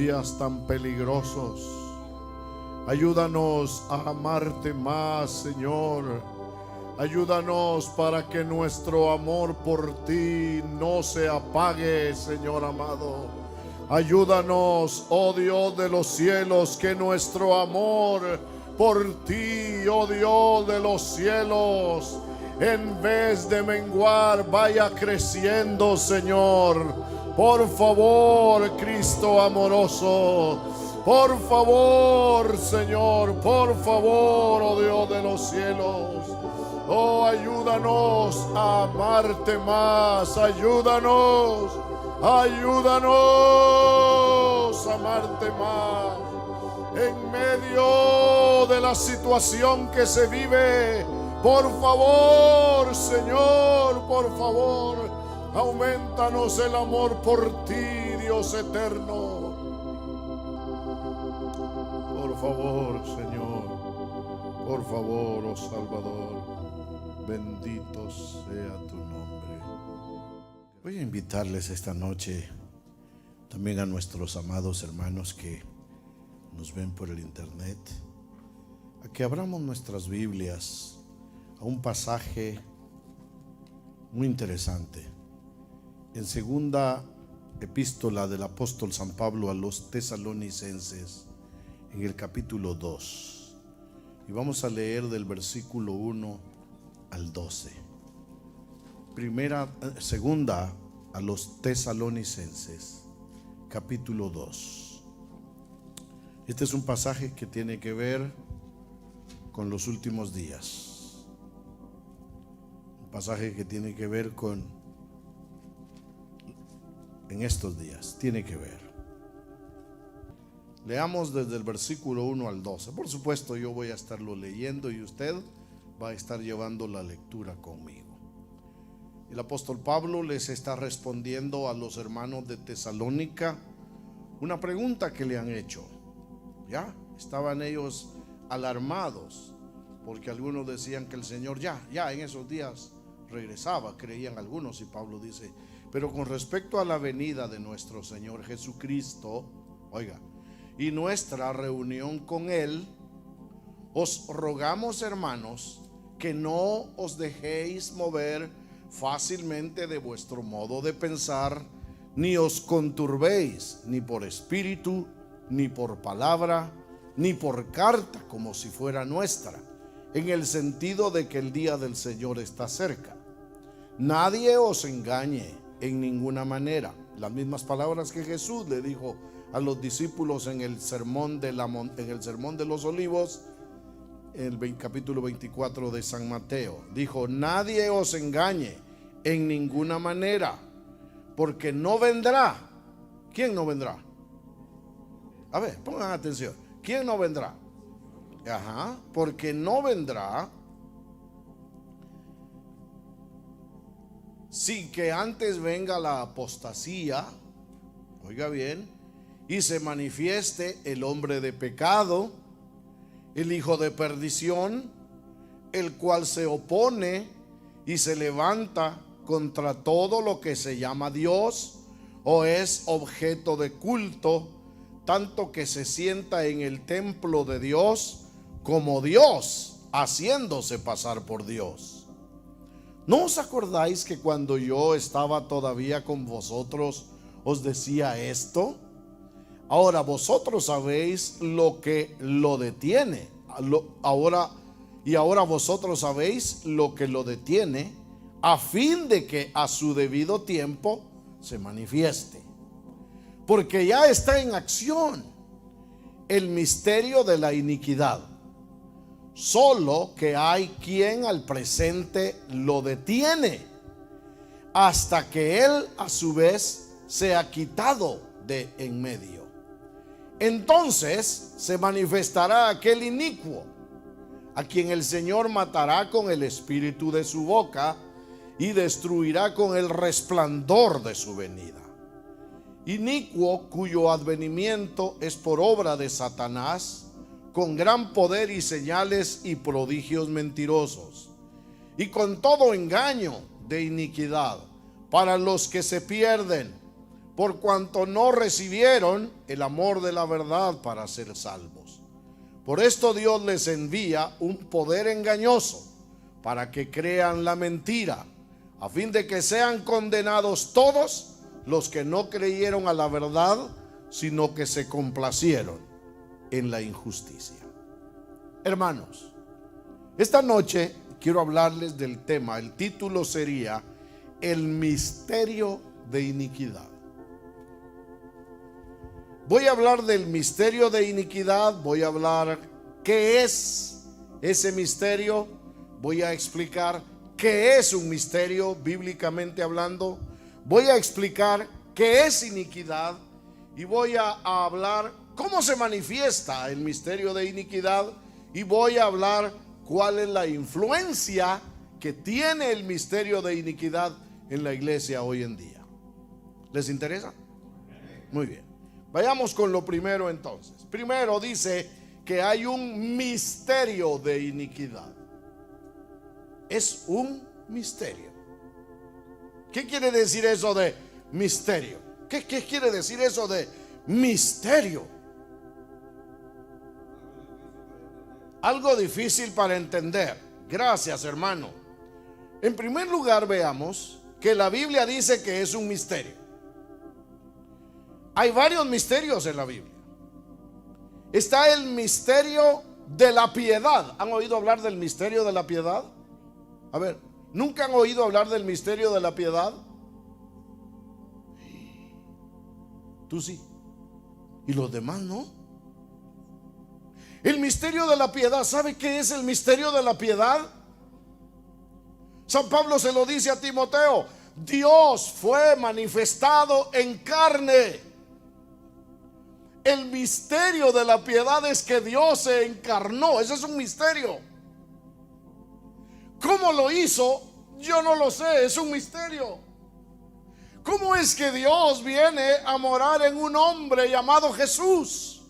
días tan peligrosos. Ayúdanos a amarte más, Señor. Ayúdanos para que nuestro amor por ti no se apague, Señor amado. Ayúdanos, oh Dios de los cielos, que nuestro amor por ti, oh Dios de los cielos, en vez de menguar, vaya creciendo, Señor. Por favor, Cristo amoroso. Por favor, Señor, por favor, oh Dios de los cielos. Oh, ayúdanos a amarte más. Ayúdanos a amarte más. En medio de la situación que se vive, por favor, Señor, por favor, aumentanos el amor por ti, Dios eterno. Por favor, Señor, por favor, oh Salvador, bendito sea tu nombre. Voy a invitarles esta noche también a nuestros amados hermanos que nos ven por el internet, a que abramos nuestras Biblias a un pasaje muy interesante en segunda epístola del apóstol San Pablo a los Tesalonicenses, en el capítulo 2, y vamos a leer del versículo 1 al 12. Segunda a los Tesalonicenses, capítulo 2. Este es un pasaje que tiene que ver con los últimos días, un pasaje que tiene que ver con en estos días, tiene que ver. Leamos desde el versículo 1 al 12. Por supuesto, yo voy a estarlo leyendo y usted va a estar llevando la lectura conmigo. El apóstol Pablo les está respondiendo a los hermanos de Tesalónica una pregunta que le han hecho. Ya estaban ellos alarmados porque algunos decían que el Señor ya en esos días regresaba, creían algunos, y Pablo dice: pero con respecto a la venida de nuestro Señor Jesucristo, oiga, y nuestra reunión con Él, os rogamos, hermanos, que no os dejéis mover fácilmente de vuestro modo de pensar, ni os conturbéis, ni por espíritu, ni por palabra, ni por carta, como si fuera nuestra, en el sentido de que el día del Señor está cerca. Nadie os engañe en ninguna manera. Las mismas palabras que Jesús le dijo a los discípulos en el sermón de los Olivos, en el capítulo 24 de San Mateo. Dijo: nadie os engañe en ninguna manera, porque no vendrá. ¿Quién no vendrá? A ver, pongan atención. ¿Quién no vendrá? Porque no vendrá sin que antes venga la apostasía, oiga bien, y se manifieste el hombre de pecado, el hijo de perdición, el cual se opone y se levanta contra todo lo que se llama Dios o es objeto de culto, tanto que se sienta en el templo de Dios como Dios, haciéndose pasar por Dios. ¿No os acordáis que cuando yo estaba todavía con vosotros os decía esto? Ahora vosotros sabéis lo que lo detiene. Ahora vosotros sabéis lo que lo detiene, a fin de que a su debido tiempo se manifieste. Porque ya está en acción el misterio de la iniquidad, solo que hay quien al presente lo detiene, hasta que él a su vez sea quitado de en medio. Entonces se manifestará aquel inicuo, a quien el Señor matará con el espíritu de su boca y destruirá con el resplandor de su venida. Inicuo, cuyo advenimiento es por obra de Satanás, con gran poder y señales y prodigios mentirosos, y con todo engaño de iniquidad para los que se pierden, por cuanto no recibieron el amor de la verdad para ser salvos. Por esto Dios les envía un poder engañoso para que crean la mentira, a fin de que sean condenados todos los que no creyeron a la verdad, sino que se complacieron en la injusticia. Hermanos, esta noche quiero hablarles del tema. El título sería El misterio de iniquidad. Voy a hablar del misterio de iniquidad, voy a hablar qué es ese misterio, voy a explicar qué es un misterio bíblicamente hablando, voy a explicar qué es iniquidad y voy a hablar cómo se manifiesta el misterio de iniquidad y voy a hablar cuál es la influencia que tiene el misterio de iniquidad en la iglesia hoy en día. ¿Les interesa? Muy bien. Vayamos con lo primero entonces. Primero dice que hay un misterio de iniquidad. Es un misterio. ¿Qué quiere decir eso de misterio? ¿Qué quiere decir eso de misterio? Algo difícil para entender. Gracias, hermano. En primer lugar, veamos que la Biblia dice que es un misterio. Hay varios misterios en la Biblia. Está el misterio de la piedad. ¿Han oído hablar del misterio de la piedad? A ver, ¿nunca han oído hablar del misterio de la piedad? Tú sí. ¿Y los demás no? El misterio de la piedad. ¿Sabe qué es el misterio de la piedad? San Pablo se lo dice a Timoteo. Dios fue manifestado en carne. El misterio de la piedad es que Dios se encarnó. Ese es un misterio. ¿Cómo lo hizo? Yo no lo sé, es un misterio. ¿Cómo es que Dios viene a morar en un hombre llamado Jesús?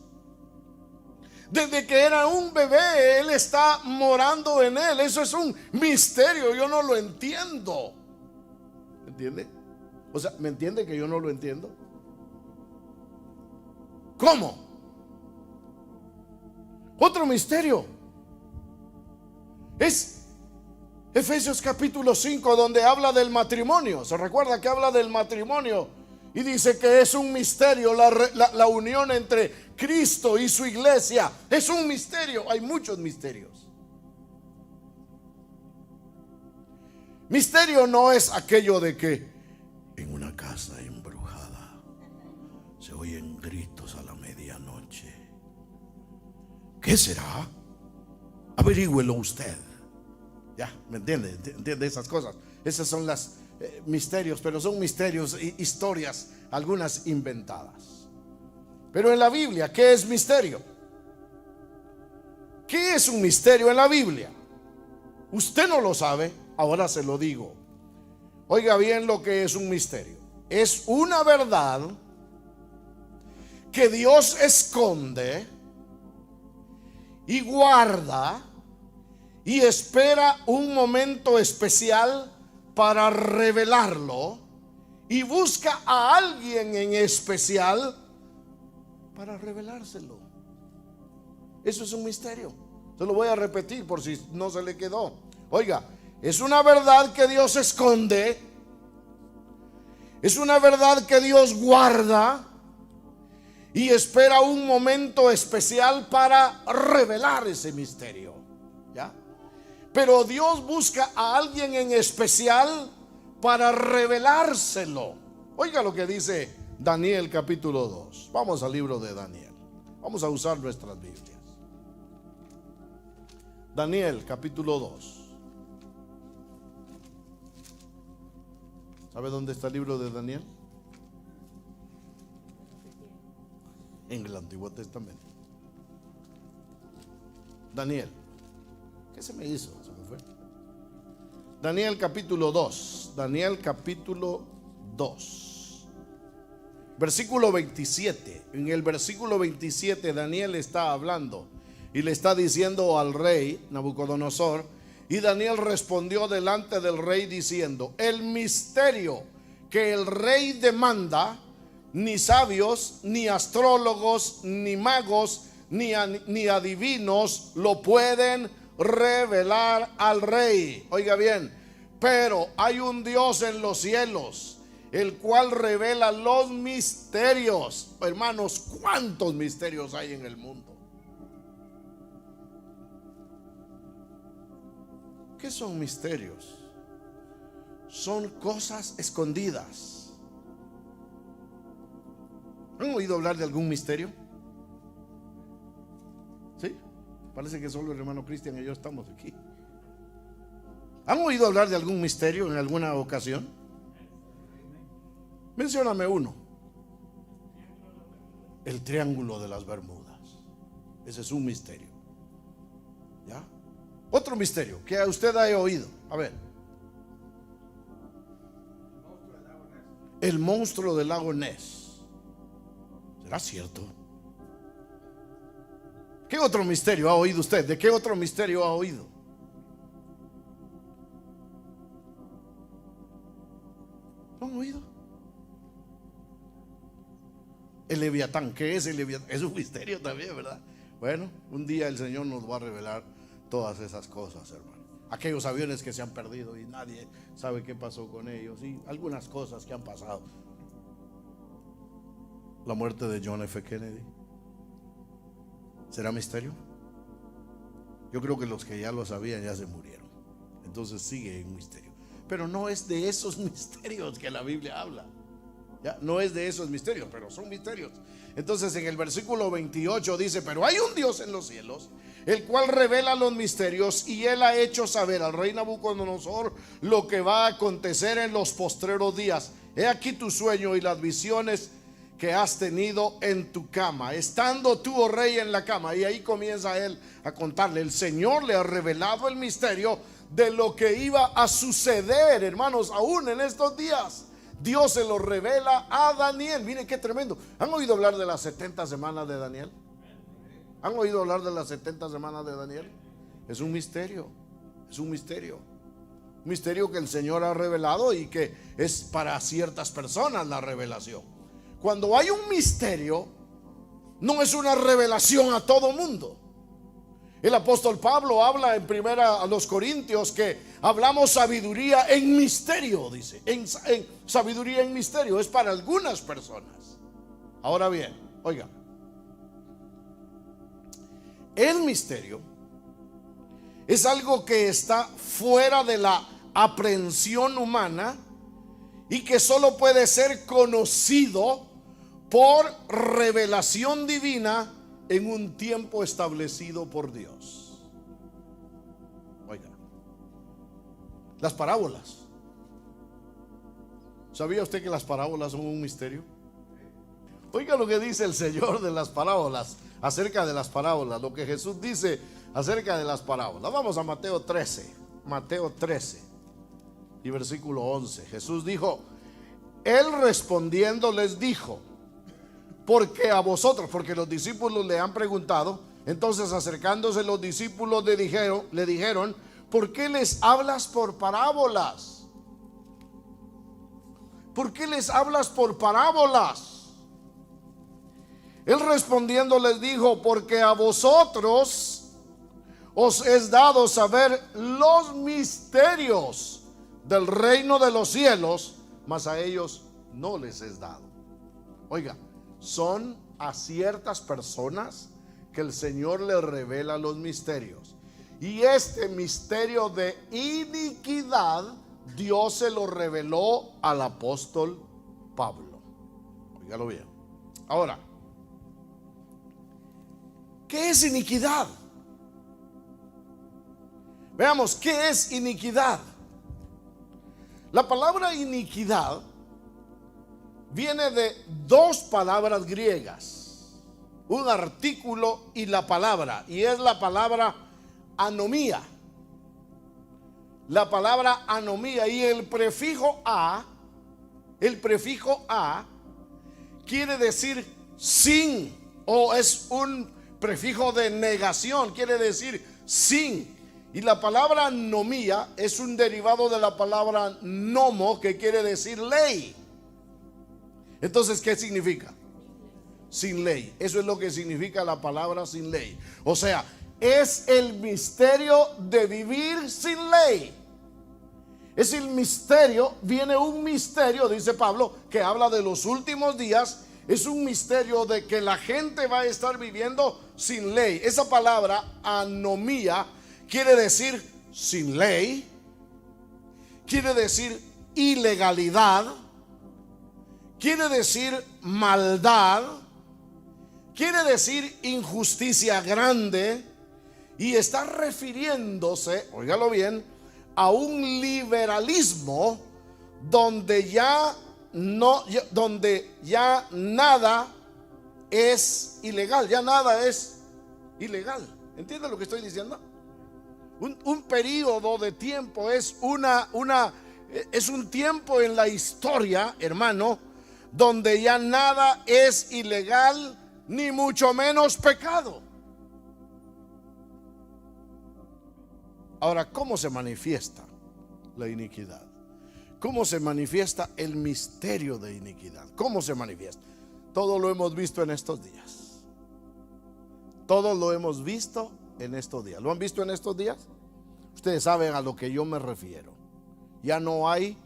Desde que era un bebé, Él está morando en él. Eso es un misterio, yo no lo entiendo. ¿Me entiende? O sea, ¿me entiende que yo no lo entiendo? ¿Cómo? Otro misterio es Efesios capítulo 5, donde habla del matrimonio. ¿Se recuerda que habla del matrimonio? Y dice que es un misterio la unión entre Cristo y su iglesia. Es un misterio. Hay muchos misterios. Misterio no es aquello de que en una casa embrujada se oyen gritos a la medianoche. ¿Qué será? Averígüelo usted. Ya, ¿me entiende? ¿Entiende esas cosas? Esas son las misterios, pero son misterios, historias, algunas inventadas. Pero en la Biblia, ¿qué es misterio? ¿Qué es un misterio en la Biblia? Usted no lo sabe, ahora se lo digo. Oiga bien lo que es un misterio. Es una verdad que Dios esconde y guarda y espera un momento especial para revelarlo y busca a alguien en especial para revelárselo. Eso es un misterio. Se lo voy a repetir por si no se le quedó. Oiga, es una verdad que Dios esconde, es una verdad que Dios guarda y espera un momento especial para revelar ese misterio. ¿Ya? Pero Dios busca a alguien en especial para revelárselo. Oiga lo que dice Daniel capítulo 2. Vamos al libro de Daniel. Vamos a usar nuestras Biblias. Daniel capítulo 2. ¿Sabe dónde está el libro de Daniel? En el Antiguo Testamento. Daniel. ¿Qué se me hizo? Se me fue. Daniel capítulo 2. Daniel capítulo 2. Versículo 27. En el versículo 27 Daniel está hablando y le está diciendo al rey Nabucodonosor. Y Daniel respondió delante del rey diciendo: el misterio que el rey demanda ni sabios, ni astrólogos, ni magos, ni adivinos lo pueden revelar al rey. Oiga bien, pero hay un Dios en los cielos, el cual revela los misterios. Hermanos, ¿cuántos misterios hay en el mundo? ¿Qué son misterios? Son cosas escondidas. ¿Han oído hablar de algún misterio? ¿Sí? Parece que solo el hermano Cristian y yo estamos aquí. ¿Han oído hablar de algún misterio en alguna ocasión? Mencióname uno. El Triángulo de las Bermudas. Ese es un misterio. ¿Ya? Otro misterio que usted haya oído. A ver. El monstruo del lago Ness. ¿Será cierto? ¿Qué otro misterio ha oído usted? ¿De qué otro misterio ha oído? ¿No han oído? El Leviatán. ¿Qué es el Leviatán? Es un misterio también, ¿verdad? Bueno, un día el Señor nos va a revelar todas esas cosas, hermano. Aquellos aviones que se han perdido y nadie sabe qué pasó con ellos, y algunas cosas que han pasado. La muerte de John F. Kennedy. ¿Será misterio? Yo creo que los que ya lo sabían ya se murieron. Entonces sigue un misterio. Pero no es de esos misterios que la Biblia habla. ¿Ya? No es de esos misterios, pero son misterios. Entonces en el versículo 28 dice: pero hay un Dios en los cielos, el cual revela los misterios, y él ha hecho saber al rey Nabucodonosor lo que va a acontecer en los postreros días. He aquí tu sueño y las visiones que has tenido en tu cama, estando tú, oh rey, en la cama. Y ahí comienza él a contarle. El Señor le ha revelado el misterio de lo que iba a suceder, hermanos, aún en estos días. Dios se lo revela a Daniel. Miren qué tremendo. ¿Han oído hablar de las 70 semanas de Daniel? ¿Han oído hablar de las 70 semanas de Daniel? Es un misterio. Es un misterio. Un misterio que el Señor ha revelado y que es para ciertas personas la revelación. Cuando hay un misterio, no es una revelación a todo mundo. El apóstol Pablo habla en primera a los Corintios que hablamos sabiduría en misterio, dice. En sabiduría en misterio es para algunas personas. Ahora bien, oiga, el misterio es algo que está fuera de la aprehensión humana y que solo puede ser conocido por revelación divina en un tiempo establecido por Dios. Oiga, las parábolas. ¿Sabía usted que las parábolas son un misterio? Oiga lo que dice el Señor de las parábolas, acerca de las parábolas, lo que Jesús dice acerca de las parábolas. Vamos a Mateo 13, Mateo 13 y versículo 11. Jesús dijo: él respondiendo les dijo: porque a vosotros, porque los discípulos le han preguntado. Entonces acercándose los discípulos le dijeron: ¿por qué les hablas por parábolas? ¿Por qué les hablas por parábolas? Él respondiendo les dijo: porque a vosotros os es dado saber los misterios del reino de los cielos, mas a ellos no les es dado. Oiga, son a ciertas personas que el Señor le revela los misterios. Y este misterio de iniquidad, Dios se lo reveló al apóstol Pablo. Óigalo bien. Ahora, ¿qué es iniquidad? Veamos, ¿qué es iniquidad? La palabra iniquidad viene de dos palabras griegas, un artículo y la palabra, y es la palabra anomía. La palabra anomía, y el prefijo a quiere decir sin, o es un prefijo de negación, quiere decir sin. Y la palabra anomía es un derivado de la palabra nomo, que quiere decir ley. Entonces, ¿qué significa? Sin ley. Eso es lo que significa la palabra sin ley. O sea, es el misterio de vivir sin ley. Es el misterio, viene un misterio, dice Pablo, que habla de los últimos días. Es un misterio de que la gente va a estar viviendo sin ley. Esa palabra anomía quiere decir sin ley, quiere decir ilegalidad, quiere decir maldad, quiere decir injusticia grande, y está refiriéndose, óigalo bien, a un liberalismo donde ya nada es ilegal, ya nada es ilegal. ¿Entiende lo que estoy diciendo? Un periodo de tiempo es es un tiempo en la historia, hermano, donde ya nada es ilegal, ni mucho menos pecado. Ahora, ¿cómo se manifiesta la iniquidad? ¿Cómo se manifiesta el misterio de iniquidad? ¿Cómo se manifiesta? Todo lo hemos visto en estos días. Todo lo hemos visto en estos días. ¿Lo han visto en estos días? Ustedes saben a lo que yo me refiero. Ya no hay,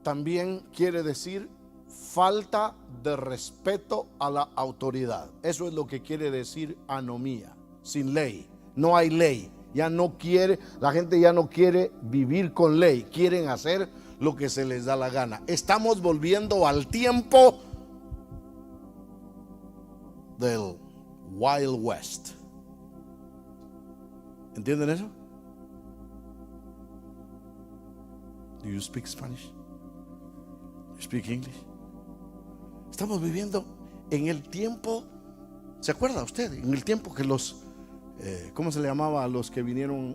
también quiere decir falta de respeto a la autoridad. Eso es lo que quiere decir anomía, sin ley. No hay ley. Ya no quiere, la gente ya no quiere vivir con ley, quieren hacer lo que se les da la gana. Estamos volviendo al tiempo del Wild West. ¿Entienden eso? Do you speak Spanish? Do you speak English? Estamos viviendo en el tiempo, ¿se acuerda usted? En el tiempo que ¿cómo se le llamaba a los que vinieron?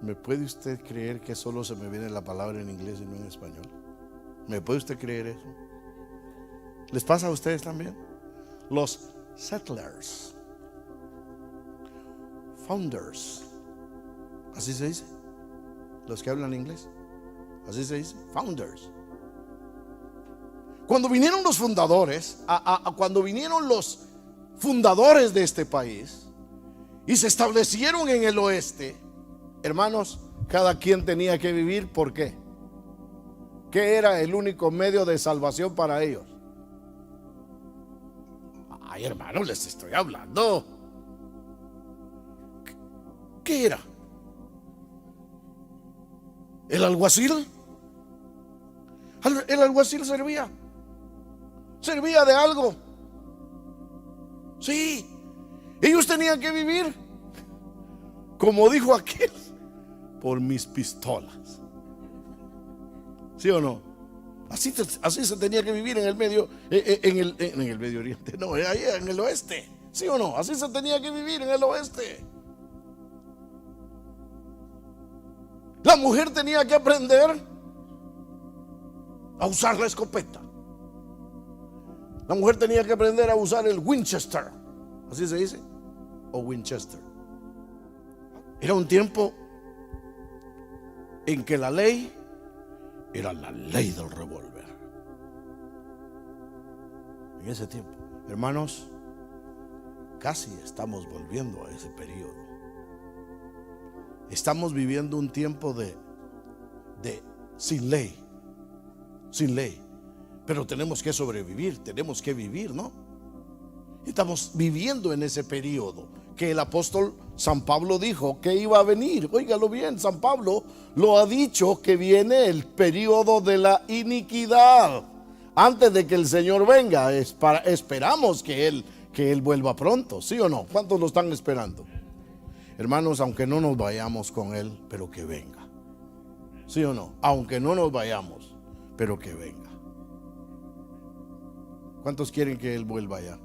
¿Me puede usted creer que solo se me viene la palabra en inglés y no en español? ¿Me puede usted creer eso? ¿Les pasa a ustedes también? Los settlers, founders, así se dice. Los que hablan inglés, así se dice, founders. Cuando vinieron los fundadores, cuando vinieron los fundadores de este país y se establecieron en el oeste, hermanos, cada quien tenía que vivir. ¿Por qué? ¿Qué era el único medio de salvación para ellos? Ay, hermanos, les estoy hablando. ¿Qué era? ¿El alguacil? El alguacil servía de algo. Sí, ellos tenían que vivir, como dijo aquel, por mis pistolas. ¿Sí o no? Así se tenía que vivir en el Medio Oriente, no, ahí en el oeste. ¿Sí o no? Así se tenía que vivir en el oeste. La mujer tenía que aprender a usar la escopeta. La mujer tenía que aprender a usar el Winchester. ¿Así se dice? O Winchester. Era un tiempo en que la ley era la ley del revólver. En ese tiempo, hermanos, casi estamos volviendo a ese periodo. Estamos viviendo un tiempo de sin ley. Sin ley. Pero tenemos que sobrevivir, tenemos que vivir, ¿no? Estamos viviendo en ese periodo que el apóstol San Pablo dijo que iba a venir. Óigalo bien, San Pablo lo ha dicho, que viene el periodo de la iniquidad. Antes de que el Señor venga, esperamos que Él vuelva pronto, ¿sí o no? ¿Cuántos lo están esperando? Hermanos, aunque no nos vayamos con Él, pero que venga. ¿Sí o no? Aunque no nos vayamos, pero que venga. ¿Cuántos quieren que Él vuelva ya?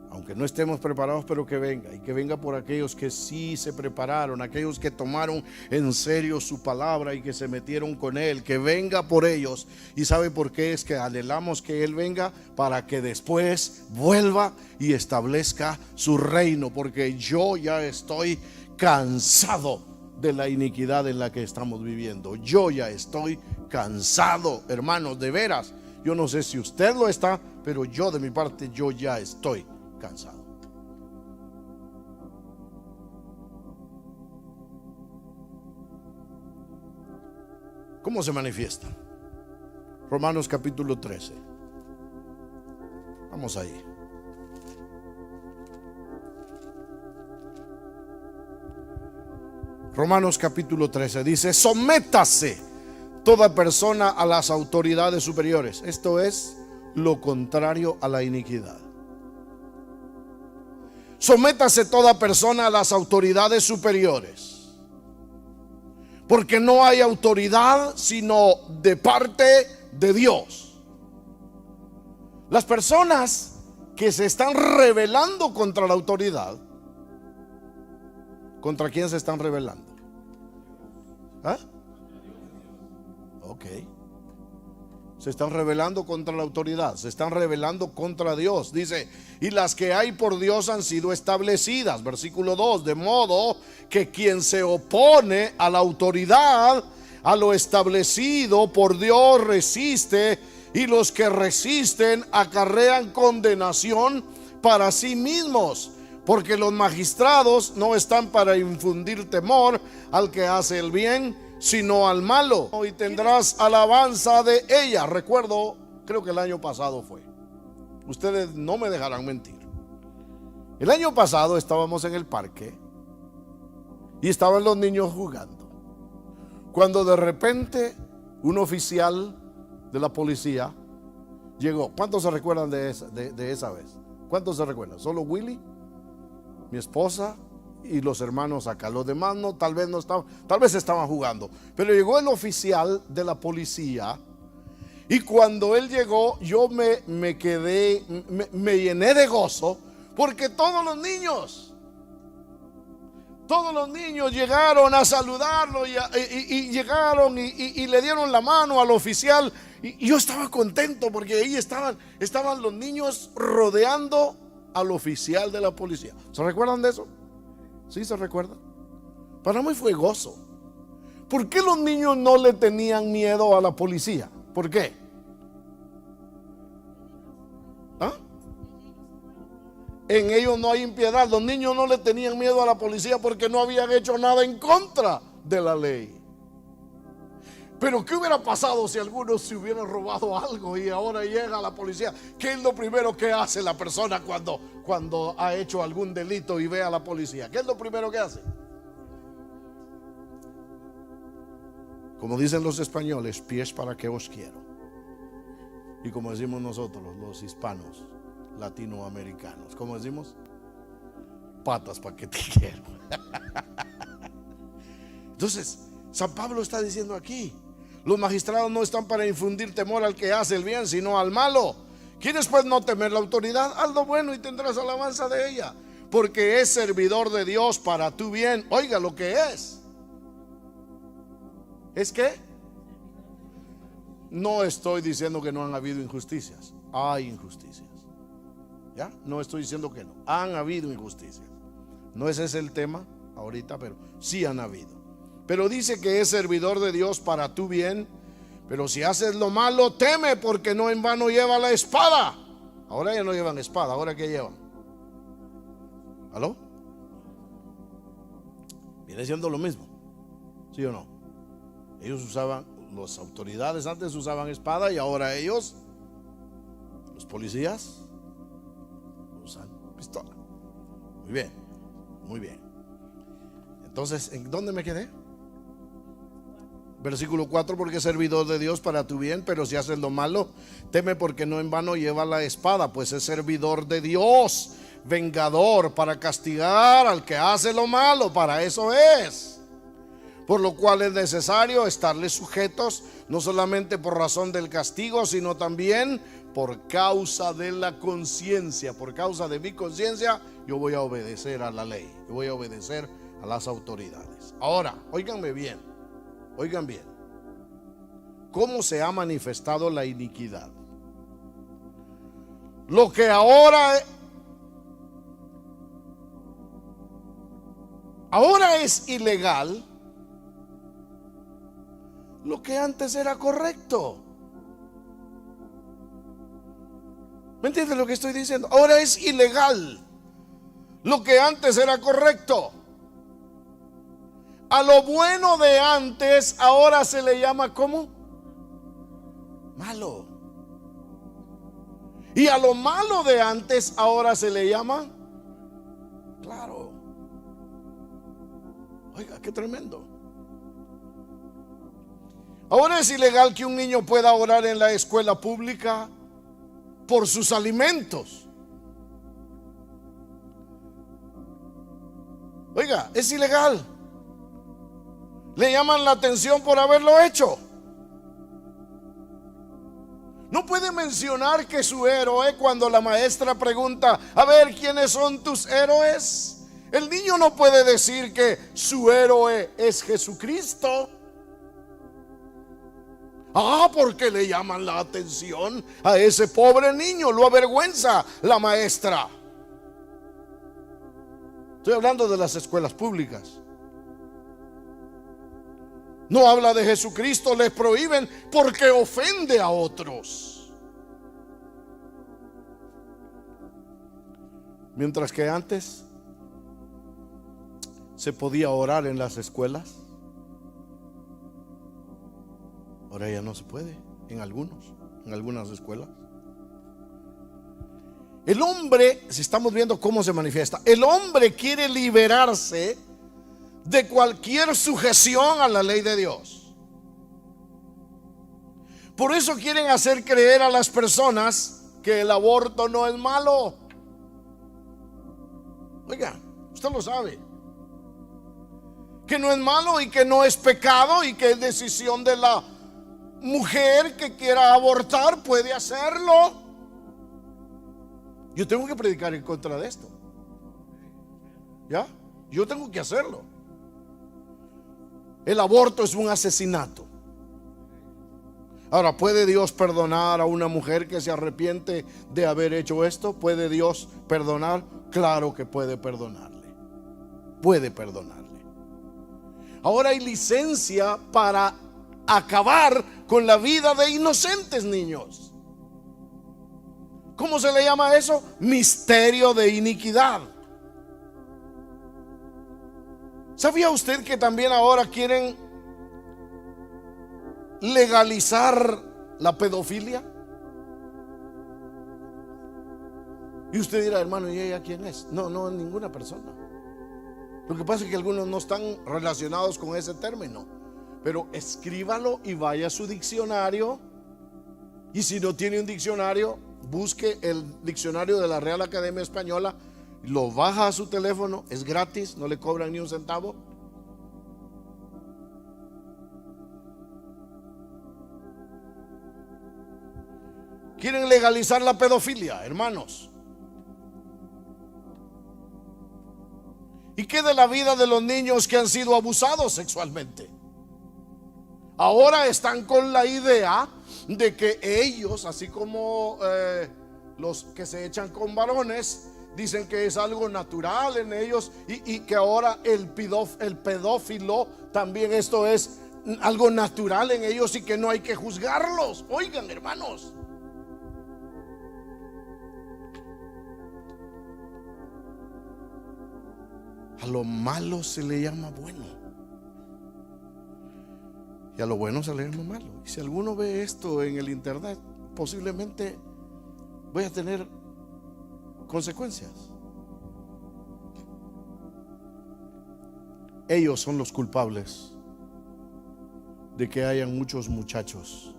Aunque no estemos preparados, pero que venga. Y que venga por aquellos que sí se prepararon, aquellos que tomaron en serio su palabra y que se metieron con Él. Que venga por ellos. ¿Y sabe por qué? Es que anhelamos que Él venga, para que después vuelva y establezca su reino. Porque yo ya estoy cansado de la iniquidad en la que estamos viviendo. Yo ya estoy cansado, hermanos, de veras. Yo no sé si usted lo está, pero yo de mi parte, yo ya estoy cansado. ¿Cómo se manifiesta? Romanos capítulo 13. Vamos ahí. Romanos capítulo 13 dice: sométase toda persona a las autoridades superiores. Esto es lo contrario a la iniquidad. Sométase toda persona a las autoridades superiores. Porque no hay autoridad sino de parte de Dios. Las personas que se están rebelando contra la autoridad, ¿contra quién se están rebelando? ¿Ah? Ok. Se están rebelando contra la autoridad, se están rebelando contra Dios. Dice: y las que hay por Dios han sido establecidas. Versículo 2: de modo que quien se opone a la autoridad, a lo establecido por Dios, resiste, y los que resisten acarrean condenación para sí mismos. Porque los magistrados no están para infundir temor al que hace el bien, sino al malo, y tendrás alabanza de ella. Recuerdo, creo que el año pasado fue. Ustedes no me dejarán mentir. El año pasado estábamos en el parque y estaban los niños jugando, cuando de repente un oficial de la policía llegó. ¿Cuántos se recuerdan de esa vez? ¿Cuántos se recuerdan? ¿Solo Willy, mi esposa y los hermanos acá? Los demás no, tal vez no estaban, tal vez estaban jugando. Pero llegó el oficial de la policía, y cuando él llegó, yo me quedé, me llené de gozo, porque todos los niños llegaron a saludarlo, y llegaron y le dieron la mano al oficial, y yo estaba contento porque ahí estaban los niños rodeando al oficial de la policía. ¿Se recuerdan de eso? ¿Sí se recuerdan? Para mí fue gozo. ¿Por qué los niños no le tenían miedo a la policía? ¿Por qué? ¿Ah? En ellos no hay impiedad. Los niños no le tenían miedo a la policía porque no habían hecho nada en contra de la ley. Pero ¿qué hubiera pasado si algunos se hubieran robado algo y ahora llega la policía? ¿Qué es lo primero que hace la persona cuando ha hecho algún delito y ve a la policía? ¿Qué es lo primero que hace? Como dicen los españoles, pies para que os quiero. Y como decimos nosotros, los hispanos, latinoamericanos, ¿cómo decimos? Patas para que te quiero. Entonces, San Pablo está diciendo aquí: los magistrados no están para infundir temor al que hace el bien, sino al malo. ¿Quieres pues no temer la autoridad? Haz lo bueno y tendrás alabanza de ella, porque es servidor de Dios para tu bien. Oiga lo que es. ¿Es qué? No estoy diciendo que no han habido injusticias. Hay injusticias. ¿Ya? No estoy diciendo que no. Han habido injusticias. No ese es el tema ahorita, pero sí han habido. Pero dice que es servidor de Dios para tu bien. Pero si haces lo malo, teme, porque no en vano lleva la espada. Ahora ya no llevan espada. ¿Ahora qué llevan? ¿Aló? Viene siendo lo mismo, ¿sí o no? Ellos usaban, las autoridades antes usaban espada, y ahora ellos, los policías, usan pistola. Muy bien, muy bien. Entonces, ¿en dónde me quedé? Versículo 4: porque es servidor de Dios para tu bien, pero si haces lo malo, teme, porque no en vano lleva la espada, pues es servidor de Dios, vengador para castigar al que hace lo malo. Para eso es. Por lo cual es necesario estarles sujetos, no solamente por razón del castigo, sino también por causa de la conciencia. Por causa de mi conciencia, yo voy a obedecer a la ley, yo voy a obedecer a las autoridades. Ahora, óiganme bien. Oigan bien, ¿cómo se ha manifestado la iniquidad? Lo que ahora Ahora es ilegal lo que antes era correcto. ¿Me entiendes lo que estoy diciendo? Ahora es ilegal lo que antes era correcto. A lo bueno de antes ahora se le llama ¿cómo? Malo. Y a lo malo de antes ahora se le llama claro. Oiga, qué tremendo. Ahora es ilegal que un niño pueda orar en la escuela pública por sus alimentos. Oiga, es ilegal. Le llaman la atención por haberlo hecho. No puede mencionar que su héroe, cuando la maestra pregunta, a ver, ¿quiénes son tus héroes? El niño no puede decir que su héroe es Jesucristo. Porque le llaman la atención a ese pobre niño, lo avergüenza la maestra. Estoy hablando de las escuelas públicas. No habla de Jesucristo, les prohíben porque ofende a otros. Mientras que antes se podía orar en las escuelas, ahora ya no se puede en algunas escuelas. El hombre, si estamos viendo cómo se manifiesta, el hombre quiere liberarse de cualquier sujeción a la ley de Dios. Por eso quieren hacer creer a las personas que el aborto no es malo. Oiga, usted lo sabe, que no es malo y que no es pecado y que es decisión de la mujer que quiera abortar, puede hacerlo. Yo tengo que predicar en contra de esto. ¿Ya? Yo tengo que hacerlo. El aborto es un asesinato. Ahora, ¿puede Dios perdonar a una mujer que se arrepiente de haber hecho esto? ¿Puede Dios perdonar? Claro que puede perdonarle. Puede perdonarle. Ahora hay licencia para acabar con la vida de inocentes niños. ¿Cómo se le llama eso? Misterio de iniquidad. ¿Sabía usted que también ahora quieren legalizar la pedofilia? Y usted dirá, hermano, ¿y ella quién es? No, ninguna persona. Lo que pasa es que algunos no están relacionados con ese término. Pero escríbalo y vaya a su diccionario. Y si no tiene un diccionario, busque el diccionario de la Real Academia Española. Lo baja a su teléfono, es gratis, no le cobran ni un centavo. Quieren legalizar la pedofilia, hermanos. ¿Y qué de la vida de los niños que han sido abusados sexualmente? Ahora están con la idea de que ellos, así como los que se echan con varones, dicen que es algo natural en ellos y que ahora el pedófilo también esto es algo natural en ellos y que no hay que juzgarlos. Oigan, hermanos, a lo malo se le llama bueno y a lo bueno se le llama malo. Y si alguno ve esto en el internet, posiblemente voy a tener consecuencias. Ellos son los culpables de que hayan muchos muchachos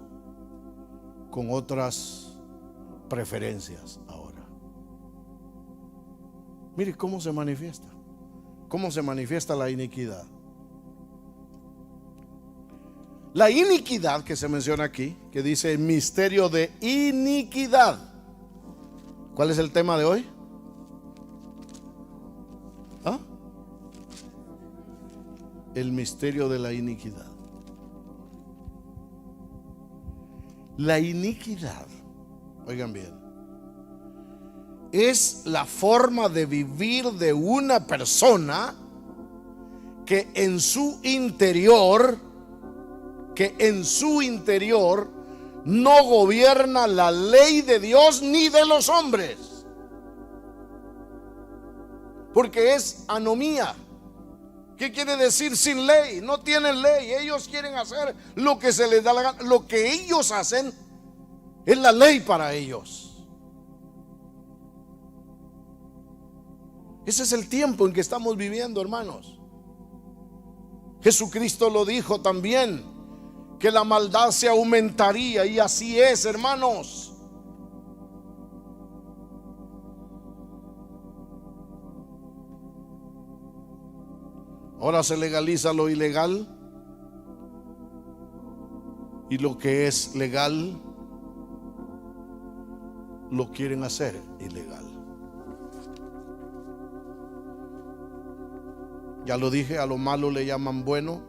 con otras preferencias ahora. Mire cómo se manifiesta. ¿Cómo se manifiesta la iniquidad? La iniquidad que se menciona aquí, que dice el misterio de iniquidad. ¿Cuál es el tema de hoy? El misterio de la iniquidad. La iniquidad, oigan bien, es la forma de vivir de una persona que en su interior no gobierna la ley de Dios ni de los hombres, porque es anomía. ¿Qué quiere decir sin ley? No tienen ley, ellos quieren hacer lo que se les da la gana. Lo que ellos hacen es la ley para ellos. Ese es el tiempo en que estamos viviendo, hermanos. Jesucristo lo dijo también, que la maldad se aumentaría, y así es, hermanos. Ahora se legaliza lo ilegal, y lo que es legal lo quieren hacer ilegal. Ya lo dije, a lo malo le llaman bueno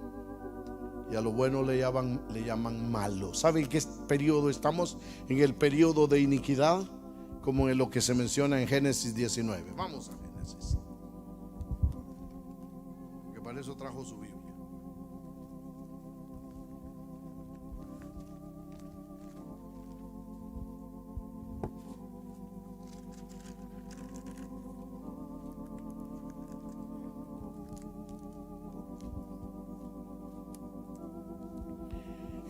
y a lo bueno le llaman malo. ¿Saben qué periodo estamos? En el periodo de iniquidad, como en lo que se menciona en Génesis 19. Vamos a Génesis, que para eso trajo su Biblia.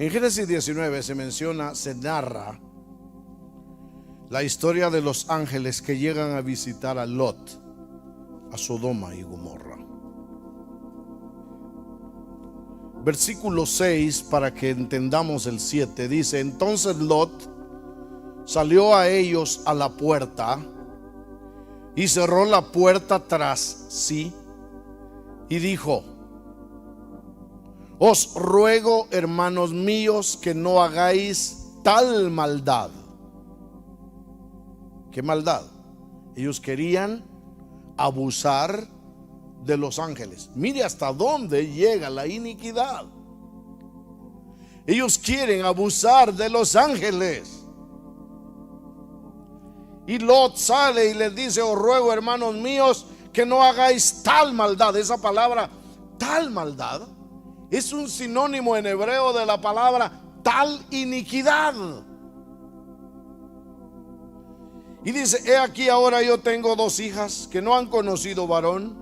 En Génesis 19 se narra la historia de los ángeles que llegan a visitar a Lot, a Sodoma y Gomorra. Versículo 6, para que entendamos el 7, dice: entonces Lot salió a ellos a la puerta y cerró la puerta tras sí y dijo: os ruego, hermanos míos, que no hagáis tal maldad. ¿Qué maldad? Ellos querían abusar de los ángeles. Mire hasta dónde llega la iniquidad. Ellos quieren abusar de los ángeles. Y Lot sale y les dice: os ruego, hermanos míos, que no hagáis tal maldad. Esa palabra, tal maldad, es un sinónimo en hebreo de la palabra tal iniquidad. Y dice: he aquí, ahora yo tengo 2 hijas que no han conocido varón.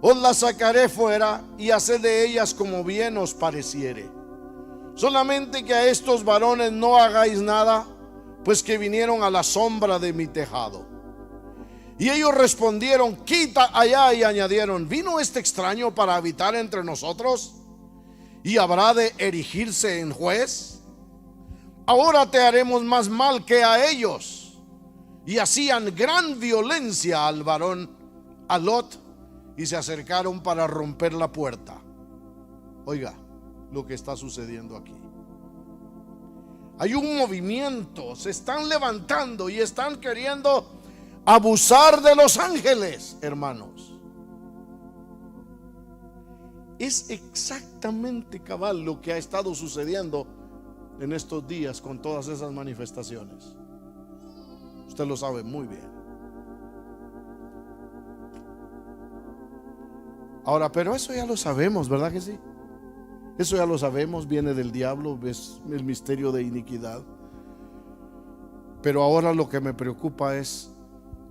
Os las sacaré fuera y haced de ellas como bien os pareciere. Solamente que a estos varones no hagáis nada, pues que vinieron a la sombra de mi tejado. Y ellos respondieron: quita allá. Y añadieron: ¿vino este extraño para habitar entre nosotros? ¿Y habrá de erigirse en juez? Ahora te haremos más mal que a ellos. Y hacían gran violencia al varón, a Lot, y se acercaron para romper la puerta. Oiga lo que está sucediendo aquí. Hay un movimiento, se están levantando y están queriendo abusar de los ángeles, hermanos. Es exactamente cabal lo que ha estado sucediendo en estos días con todas esas manifestaciones. Usted lo sabe muy bien. Ahora, pero eso ya lo sabemos, ¿verdad que sí? Eso ya lo sabemos, viene del diablo, es el misterio de iniquidad. Pero ahora lo que me preocupa es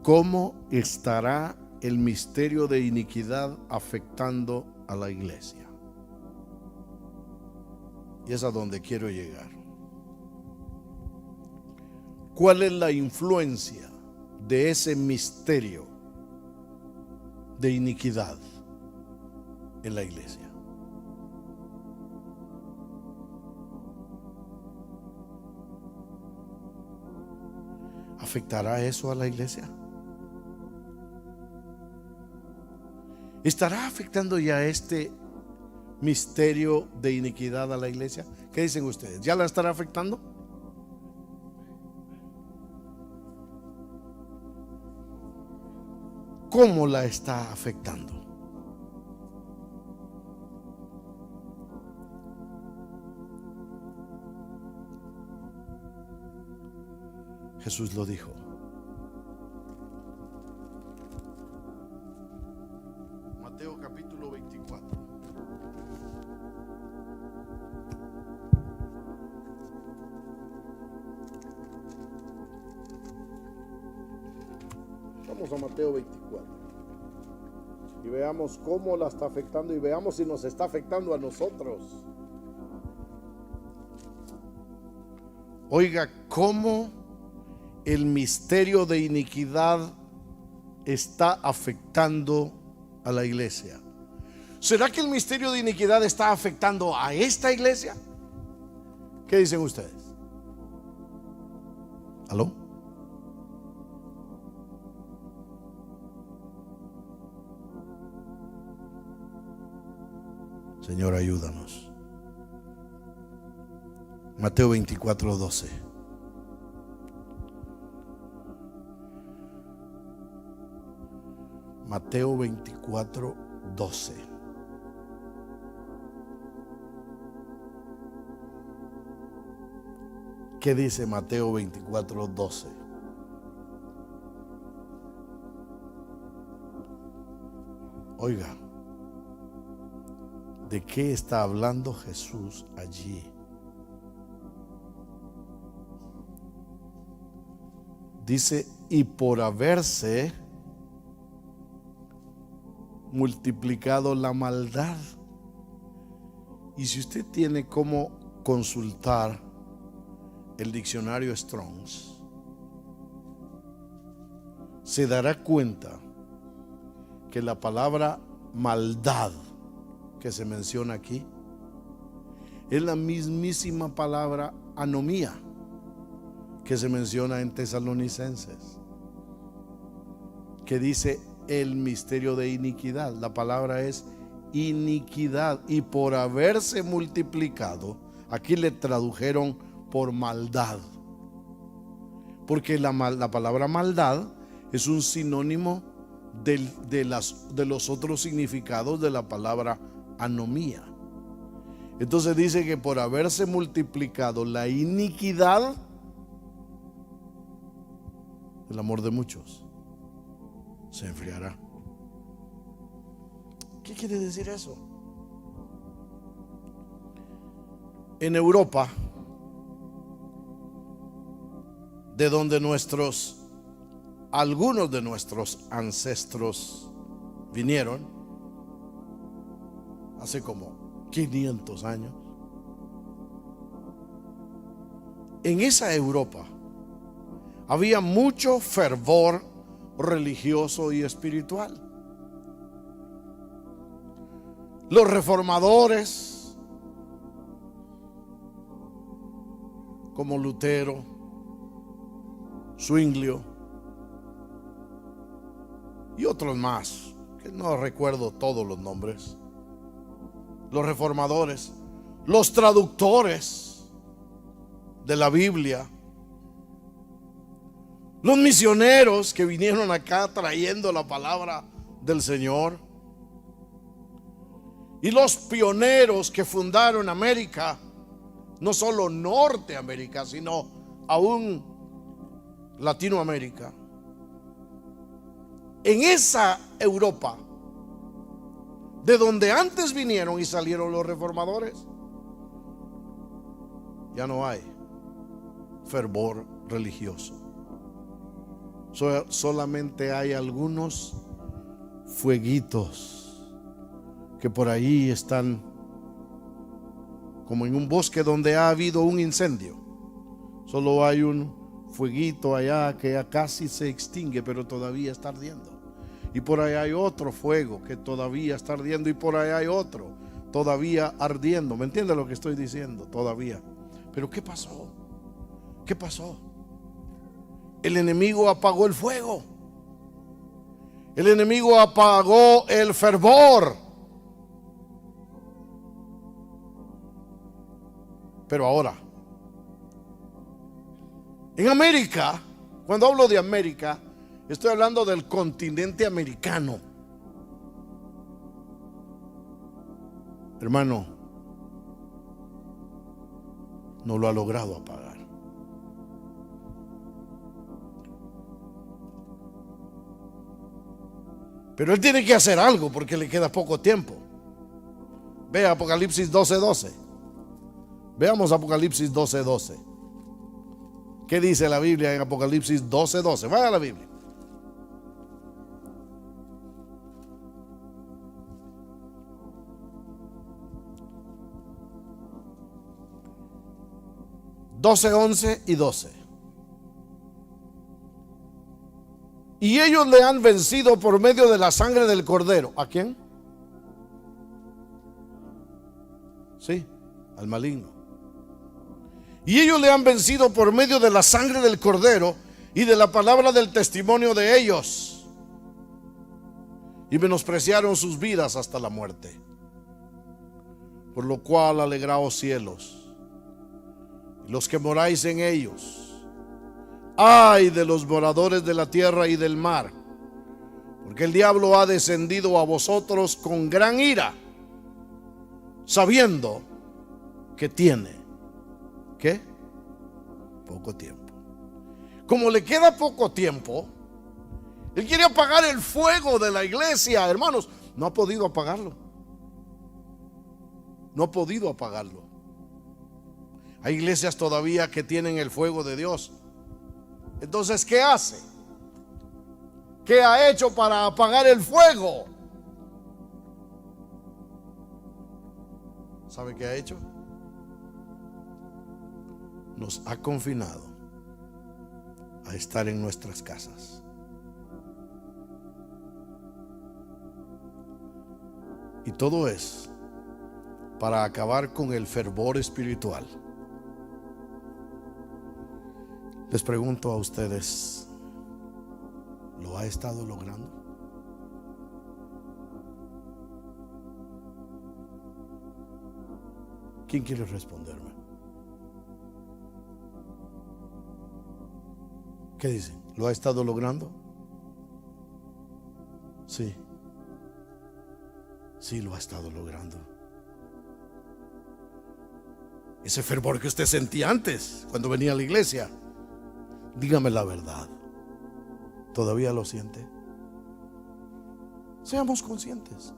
cómo estará el misterio de iniquidad afectando a la iglesia. Y es a donde quiero llegar. ¿Cuál es la influencia de ese misterio de iniquidad en la iglesia? ¿Afectará eso a la iglesia? ¿Estará afectando ya este misterio de iniquidad a la iglesia? ¿Qué dicen ustedes? ¿Ya la estará afectando? ¿Cómo la está afectando? Jesús lo dijo. Mateo capítulo 24. Vamos a Mateo 24 y veamos cómo la está afectando y veamos si nos está afectando a nosotros. Oiga, cómo el misterio de iniquidad está afectando a la iglesia. ¿Será que el misterio de iniquidad está afectando a esta iglesia? ¿Qué dicen ustedes? ¿Aló? Señor, ayúdanos. Mateo 24:12. Mateo 24:12. ¿Qué dice Mateo 24:12? Oiga, ¿de qué está hablando Jesús allí? Dice, y por haberse multiplicado la maldad. Y si usted tiene cómo consultar el diccionario Strong's, se dará cuenta que la palabra maldad que se menciona aquí es la mismísima palabra anomía que se menciona en Tesalonicenses, que dice el misterio de iniquidad. La palabra es iniquidad, y por haberse multiplicado, aquí le tradujeron por maldad, porque la palabra maldad es un sinónimo de los otros significados de la palabra anomía. Entonces dice que por haberse multiplicado la iniquidad, el amor de muchos se enfriará. ¿Qué quiere decir eso? En Europa, de donde algunos de nuestros ancestros vinieron hace como 500 años, en esa Europa había mucho fervor religioso y espiritual. Los reformadores, como Lutero, Zwinglio y otros más, que no recuerdo todos los nombres, los reformadores, los traductores de la Biblia, los misioneros que vinieron acá trayendo la palabra del Señor, y los pioneros que fundaron América, no solo Norteamérica, sino aún Latinoamérica. En esa Europa, de donde antes vinieron y salieron los reformadores, ya no hay fervor religioso. Solamente hay algunos fueguitos que por ahí están, como en un bosque donde ha habido un incendio. Solo hay un fueguito allá que ya casi se extingue, pero todavía está ardiendo. Y por ahí hay otro fuego que todavía está ardiendo, y por ahí hay otro todavía ardiendo. ¿Me entiende lo que estoy diciendo? Todavía. Pero ¿qué pasó? ¿Qué pasó? El enemigo apagó el fuego. El enemigo apagó el fervor. Pero ahora, en América, cuando hablo de América, estoy hablando del continente americano. Hermano, no lo ha logrado apagar. Pero él tiene que hacer algo porque le queda poco tiempo. Ve Apocalipsis 12:12. Veamos Apocalipsis 12:12. ¿Qué dice la Biblia en Apocalipsis 12:12? Vaya a la Biblia. 12, 11 y 12. Y ellos le han vencido por medio de la sangre del cordero. ¿A quién? Sí, al maligno. Y ellos le han vencido por medio de la sangre del cordero y de la palabra del testimonio de ellos. Y menospreciaron sus vidas hasta la muerte. Por lo cual alegraos cielos, y los que moráis en ellos. Ay de los moradores de la tierra y del mar, porque el diablo ha descendido a vosotros con gran ira, sabiendo que tiene, ¿qué? Poco tiempo. Como le queda poco tiempo, él quiere apagar el fuego de la iglesia, hermanos. No ha podido apagarlo. No ha podido apagarlo. Hay iglesias todavía que tienen el fuego de Dios. Entonces, ¿qué hace? ¿Qué ha hecho para apagar el fuego? ¿Sabe qué ha hecho? Nos ha confinado a estar en nuestras casas. Y todo es para acabar con el fervor espiritual. Les pregunto a ustedes, ¿lo ha estado logrando? ¿Quién quiere responderme? ¿Qué dicen? ¿Lo ha estado logrando? Sí. Sí, lo ha estado logrando. Ese fervor que usted sentía antes cuando venía a la iglesia, dígame la verdad, ¿todavía lo siente? Seamos conscientes.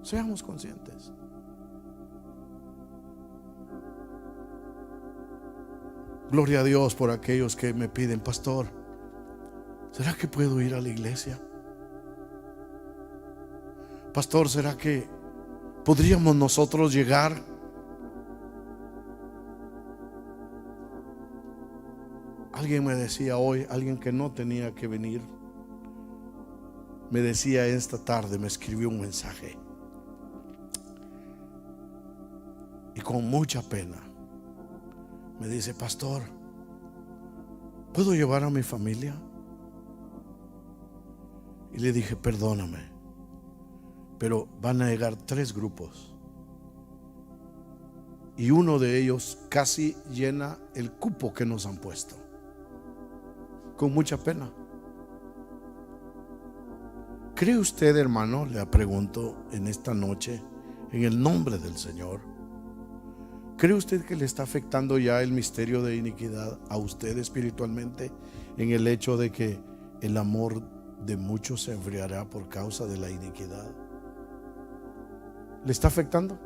Seamos conscientes. Gloria a Dios por aquellos que me piden, pastor, ¿será que puedo ir a la iglesia? Pastor, ¿será que podríamos nosotros llegar? Alguien me decía hoy, alguien que no tenía que venir, me decía esta tarde, me escribió un mensaje y con mucha pena me dice, pastor, ¿puedo llevar a mi familia? Y le dije, perdóname, pero van a llegar 3 grupos y uno de ellos casi llena el cupo que nos han puesto. Con mucha pena. ¿Cree usted, hermano, le pregunto en esta noche, en el nombre del Señor, cree usted que le está afectando ya el misterio de iniquidad a usted espiritualmente, en el hecho de que el amor de muchos se enfriará por causa de la iniquidad? ¿Le está afectando?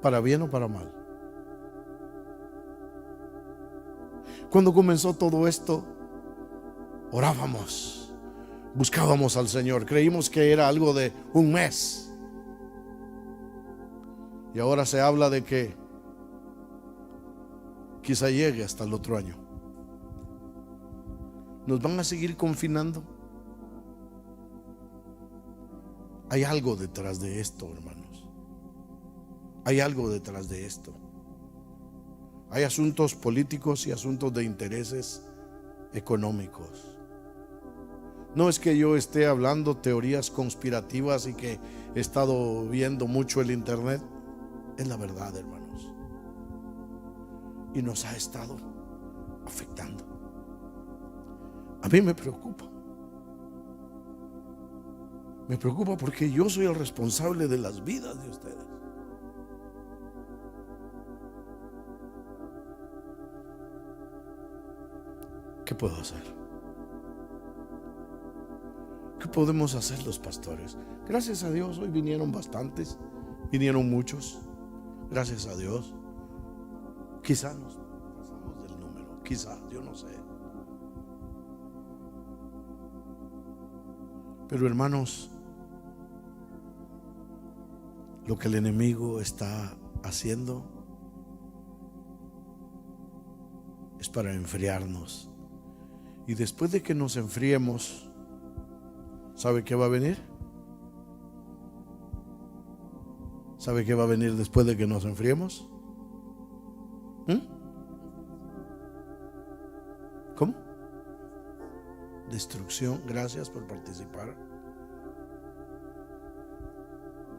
¿Para bien o para mal? Cuando comenzó todo esto, orábamos, buscábamos al Señor, creímos que era algo de un mes. Y ahora se habla de que quizá llegue hasta el otro año. ¿Nos van a seguir confinando? Hay algo detrás de esto, hermanos. Hay algo detrás de esto. Hay asuntos políticos y asuntos de intereses económicos. No es que yo esté hablando teorías conspirativas y que he estado viendo mucho el internet. Es la verdad, hermanos. Y nos ha estado afectando. A mí me preocupa. Me preocupa porque yo soy el responsable de las vidas de ustedes. ¿Qué puedo hacer? ¿Qué podemos hacer los pastores? Gracias a Dios, hoy vinieron bastantes, vinieron muchos. Gracias a Dios. Quizá nos pasamos del número, quizá, yo no sé. Pero hermanos, lo que el enemigo está haciendo es para enfriarnos. Y después de que nos enfriemos, ¿sabe qué va a venir? ¿Sabe qué va a venir después de que nos enfriemos? ¿Cómo? Destrucción. Gracias por participar.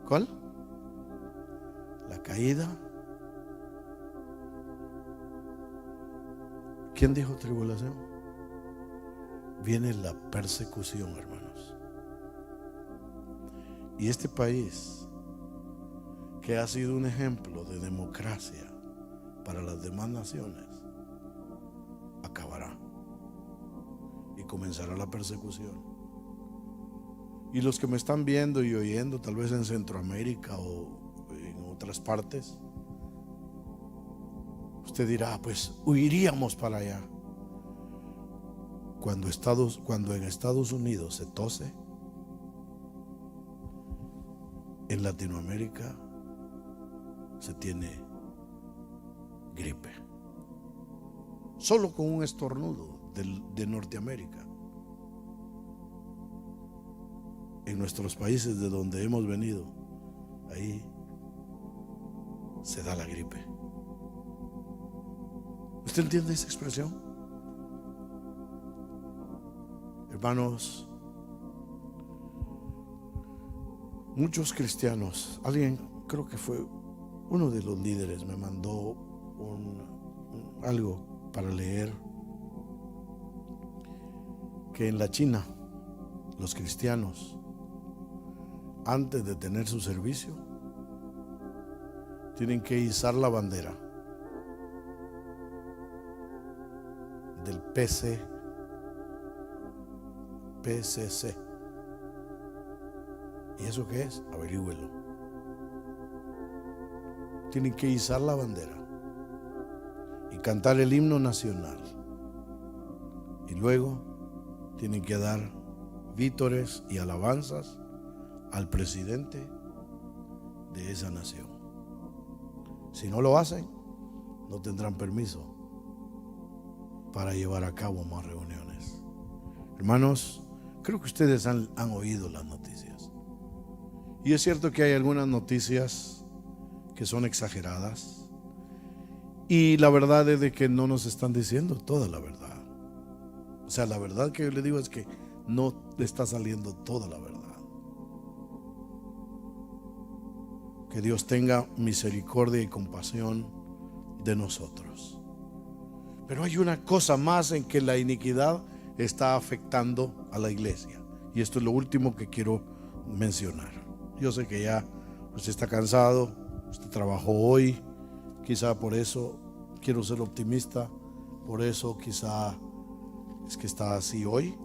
¿Cuál? La caída. ¿Quién dijo tribulación? Viene la persecución, hermanos. Y este país, que ha sido un ejemplo de democracia para las demás naciones, acabará y comenzará la persecución. Y los que me están viendo y oyendo, tal vez en Centroamérica o en otras partes, usted dirá, pues huiríamos para allá. Cuando en Estados Unidos se tose, en Latinoamérica se tiene gripe. Solo con un estornudo de Norteamérica. En nuestros países de donde hemos venido, ahí se da la gripe. ¿Usted entiende esa expresión? Hermanos, muchos cristianos, alguien, creo que fue uno de los líderes, me mandó algo para leer, que en la China los cristianos, antes de tener su servicio, tienen que izar la bandera del PCC. ¿Y eso qué es? Averígüelo. Tienen que izar la bandera y cantar el himno nacional. Y luego tienen que dar vítores y alabanzas al presidente de esa nación. Si no lo hacen, no tendrán permiso para llevar a cabo más reuniones. Hermanos, creo que ustedes han oído las noticias. Y es cierto que hay algunas noticias que son exageradas. Y la verdad es de que no nos están diciendo toda la verdad. O sea, la verdad que yo le digo es que no está saliendo toda la verdad. Que Dios tenga misericordia y compasión de nosotros. Pero hay una cosa más en que la iniquidad está afectando a la iglesia. Y esto es lo último que quiero mencionar. Yo sé que ya usted está cansado, usted trabajó hoy, quizá por eso quiero ser optimista, por eso quizá es que está así hoy.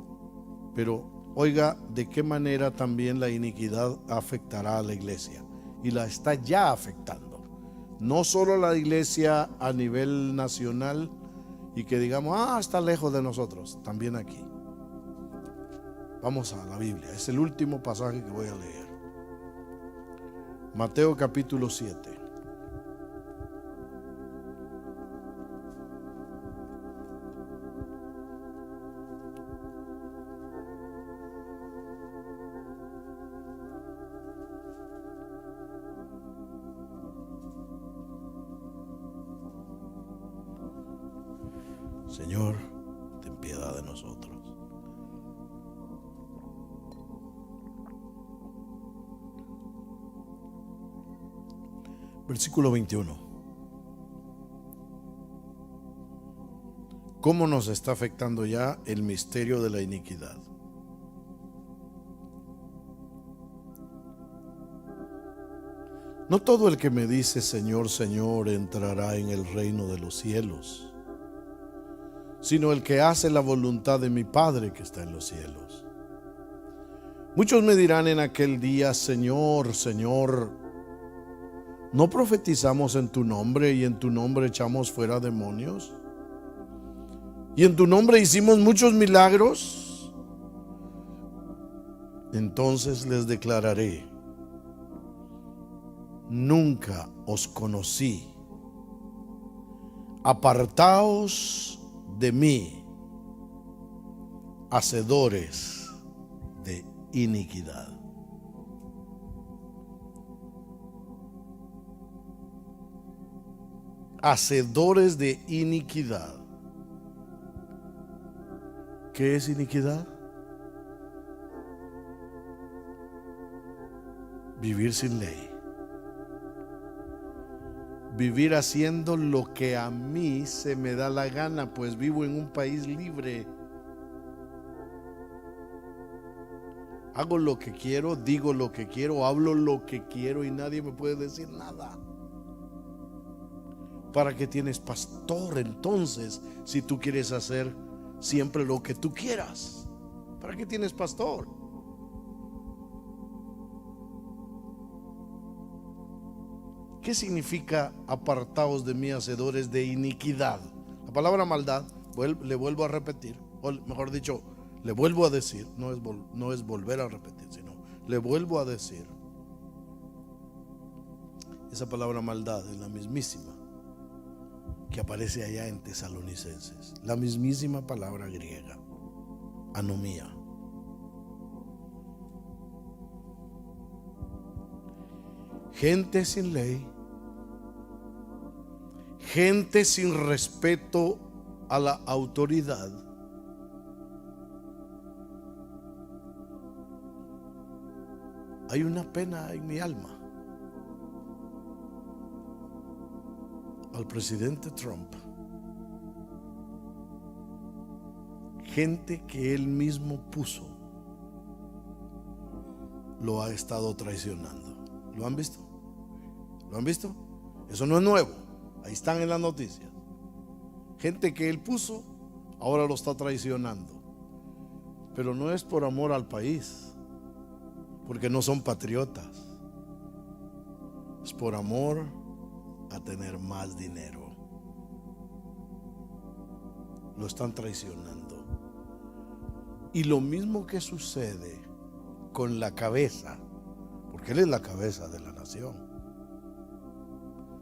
Pero oiga de qué manera también la iniquidad afectará a la iglesia. Y la está ya afectando. No solo a la iglesia a nivel nacional y que digamos, está lejos de nosotros, también aquí. Vamos a la Biblia, es el último pasaje que voy a leer. Mateo capítulo 7. Señor, ten piedad de nosotros. Versículo 21. ¿Cómo nos está afectando ya el misterio de la iniquidad? No todo el que me dice Señor, Señor entrará en el reino de los cielos, sino el que hace la voluntad de mi Padre que está en los cielos. Muchos me dirán en aquel día, Señor, Señor, ¿no profetizamos en tu nombre y en tu nombre echamos fuera demonios? ¿Y en tu nombre hicimos muchos milagros? Entonces les declararé, nunca os conocí. Apartaos de mí, hacedores de iniquidad. Hacedores de iniquidad. ¿Qué es iniquidad? Vivir sin ley. Vivir haciendo lo que a mí se me da la gana, pues vivo en un país libre. Hago lo que quiero, digo lo que quiero, hablo lo que quiero y nadie me puede decir nada. ¿Para qué tienes pastor entonces si tú quieres hacer siempre lo que tú quieras? ¿Para qué tienes pastor? ¿Qué significa apartaos de mí, hacedores de iniquidad? La palabra maldad, le vuelvo a repetir, o mejor dicho, le vuelvo a decir, no es volver a repetir, sino le vuelvo a decir. Esa palabra maldad es la mismísima que aparece allá en Tesalonicenses, la mismísima palabra griega, anomía. Gente sin ley, gente sin respeto a la autoridad, hay una pena en mi alma al presidente Trump. Gente que él mismo puso lo ha estado traicionando. ¿Lo han visto? ¿Lo han visto? Eso no es nuevo. Ahí están en las noticias. Gente que él puso ahora lo está traicionando. Pero no es por amor al país, porque no son patriotas. Es por amor a tener más dinero. Lo están traicionando. Y lo mismo que sucede con la cabeza, porque él es la cabeza de la nación,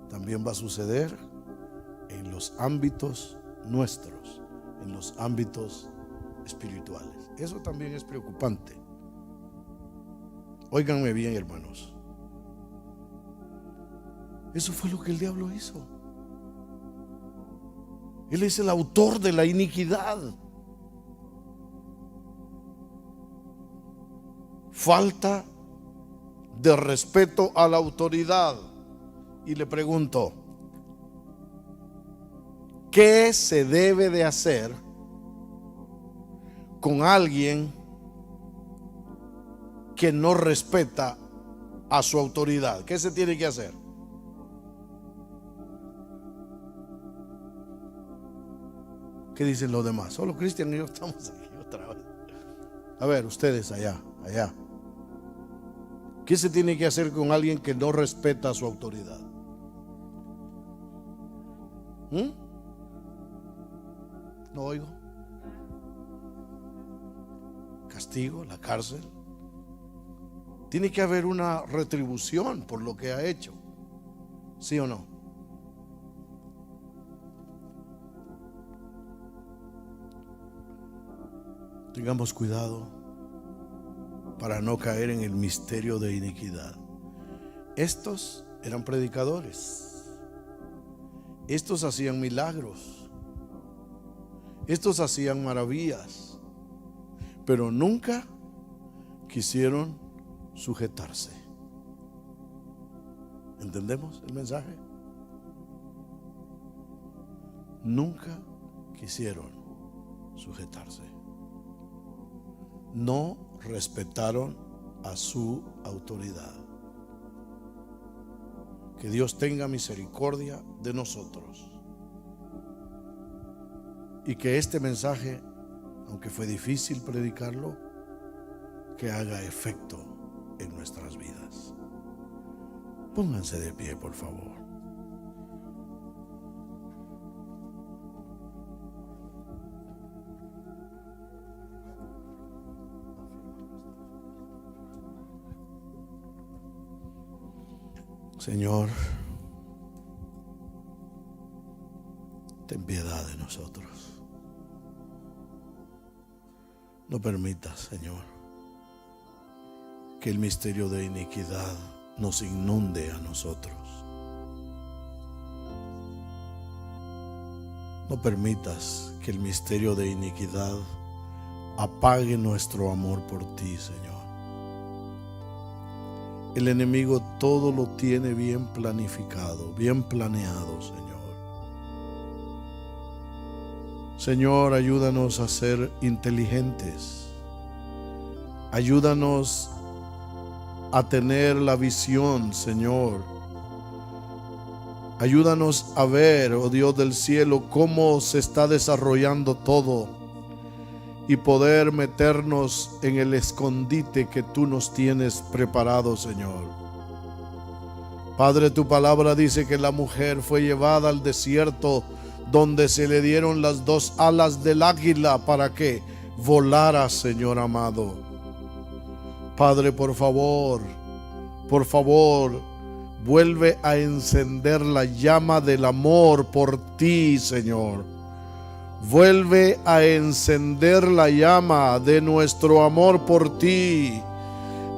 también va a suceder en los ámbitos nuestros, en los ámbitos espirituales. Eso también es preocupante. Óiganme bien, hermanos. Eso fue lo que el diablo hizo. Él es el autor de la iniquidad. Falta de respeto a la autoridad. Y le pregunto, ¿qué se debe de hacer con alguien que no respeta a su autoridad? ¿Qué se tiene que hacer? ¿Qué dicen los demás? Solo Cristian y yo estamos aquí otra vez. A ver, ustedes allá. ¿Qué se tiene que hacer con alguien que no respeta a su autoridad? No oigo. Castigo, la cárcel. Tiene que haber una retribución por lo que ha hecho. ¿Sí o no? Tengamos cuidado para no caer en el misterio de iniquidad. Estos eran predicadores. Estos hacían milagros. Estos hacían maravillas. Pero nunca quisieron sujetarse. ¿Entendemos el mensaje? Nunca quisieron sujetarse. No respetaron a su autoridad. Que Dios tenga misericordia de nosotros y que este mensaje, aunque fue difícil predicarlo, que haga efecto en nuestras vidas. Pónganse de pie, por favor. Señor, ten piedad de nosotros. No permitas, Señor, que el misterio de iniquidad nos inunde a nosotros. No permitas que el misterio de iniquidad apague nuestro amor por ti, Señor. El enemigo todo lo tiene bien planificado, bien planeado, Señor. Señor, ayúdanos a ser inteligentes. Ayúdanos a tener la visión, Señor. Ayúdanos a ver, oh Dios del cielo, cómo se está desarrollando todo y poder meternos en el escondite que tú nos tienes preparado, Señor. Padre, tu palabra dice que la mujer fue llevada al desierto donde se le dieron las dos alas del águila para que volara, Señor amado. Padre, por favor, vuelve a encender la llama del amor por ti, Señor. Vuelve a encender la llama de nuestro amor por ti.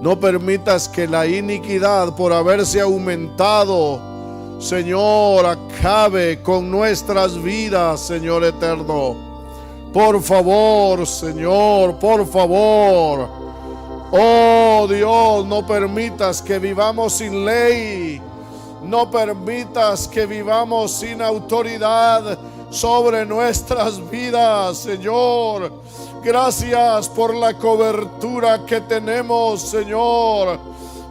No permitas que la iniquidad, por haberse aumentado, Señor, acabe con nuestras vidas, Señor eterno. Por favor, Señor, por favor. Oh Dios, no permitas que vivamos sin ley. No permitas que vivamos sin autoridad sobre nuestras vidas, Señor. Gracias por la cobertura que tenemos, Señor.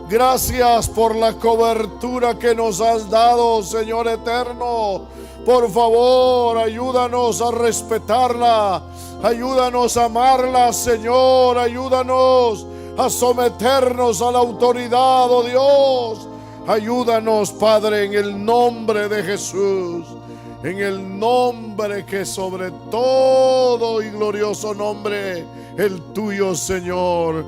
Gracias por la cobertura que nos has dado, Señor eterno. Por favor, ayúdanos a respetarla. Ayúdanos a amarla, Señor. Ayúdanos a someternos a la autoridad, oh Dios. Ayúdanos, Padre, en el nombre de Jesús. En el nombre que sobre todo y glorioso nombre, el tuyo, Señor.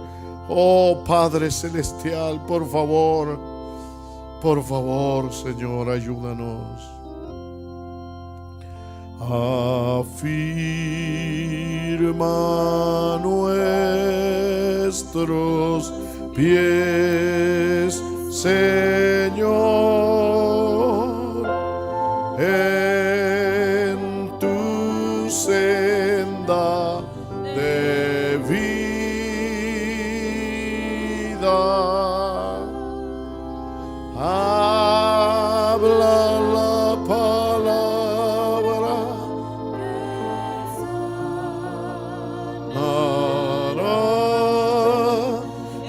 Oh Padre Celestial, por favor, Señor, ayúdanos. Afirma nuestros pies, Señor, en tu senda de vida. Habla la palabra,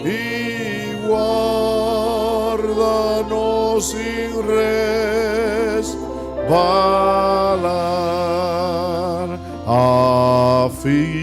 y guárdanos sin resbalar. Afirma